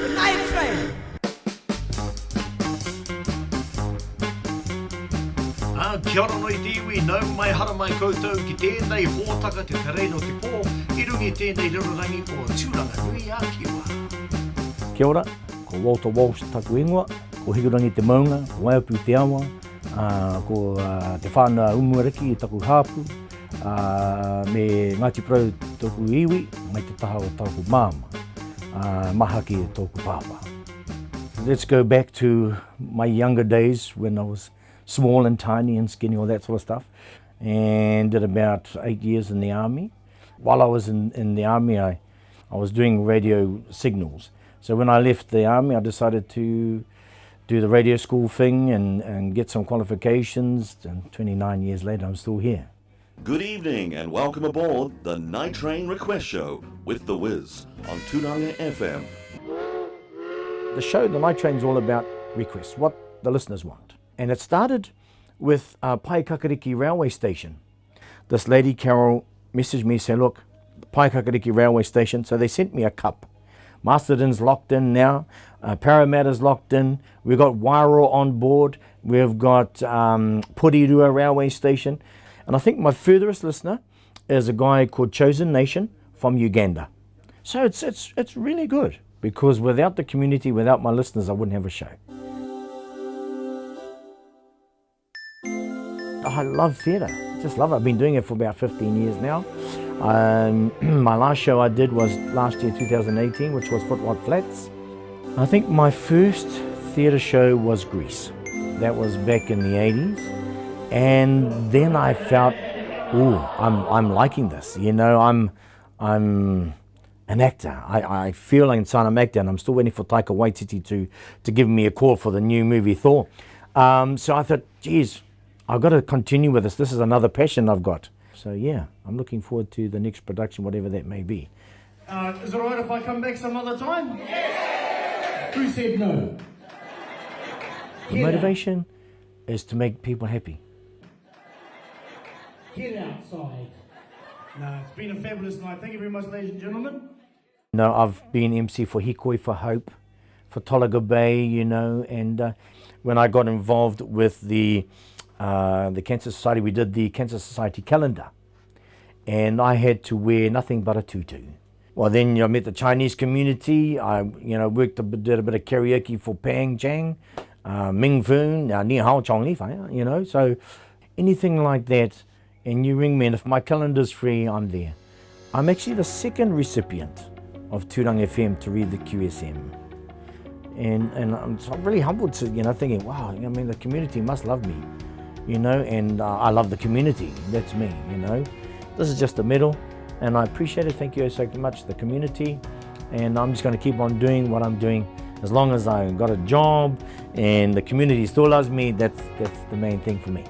The night train. Kia ora noi te iwi, nau mai hara mai koutou ki tēnei hōtaka te tereno te pō, I rungi tēnei rerorangi o Tūranganui-a-Kiwa. Kia ora, ko Walter Walsh taku ingoa, ko hikurangi te maunga, ko Waiapu te awa, ko te whānau umuariki I taku hāpu, me Ngāti Porou tōku iwi, mai te taha o tōku māma, mahaki e tōku pāpā. Let's go back to my younger days when I was small and tiny and skinny, all that sort of stuff, and did about 8 years in the army. While I was in the army, I was doing radio signals. So when I left the army, I decided to do the radio school thing and get some qualifications, and 29 years later, I'm still here. Good evening and welcome aboard the Night Train Request Show with The Wiz on Tūranga FM. The show, The Night Train, is all about requests, what the listeners want. And it started with Paikakariki Railway Station. This lady, Carol, messaged me saying, look, Paikakariki Railway Station, so they sent me a cup. Masterton's locked in now, Parramatta's locked in, we've got Wairoa on board, we've got Porirua Railway Station, and I think my furthest listener is a guy called Chosen Nation from Uganda. So it's really good, because without the community, without my listeners, I wouldn't have a show. I love theatre, just love it. I've been doing it for about 15 years now. My last show I did was last year, 2018, which was Footwad Flats. I think my first theatre show was Grease. That was back in the 80s. And then I felt, ooh, I'm liking this. You know, I'm an actor. I feel like inside I'm an actor, and I'm still waiting for Taika Waititi to give me a call for the new movie Thor. So I thought, geez, I've got to continue with this. This is another passion I've got. So yeah, I'm looking forward to the next production, whatever that may be. Is it alright if I come back some other time? Yeah. Who said no? The motivation is to make people happy. Get outside. No, it's been a fabulous night. Thank you very much, ladies and gentlemen. No, I've been MC for Hikoi for Hope, for Tolaga Bay, you know, and when I got involved with the Cancer Society, we did the Cancer Society calendar, and I had to wear nothing but a tutu. Well, then I met the Chinese community. I, did a bit of karaoke for Pang Chang, Ming Foon, Ni Hao Chong Li Fai, so anything like that. And you ring me, and if my calendar's free, I'm there. I'm actually the second recipient of Tūranga FM to read the QSM. And I'm really humbled to, thinking, wow, the community must love me. And I love the community. That's me, This is just a medal, and I appreciate it. Thank you so much, the community. And I'm just going to keep on doing what I'm doing. As long as I got a job and the community still loves me, that's the main thing for me.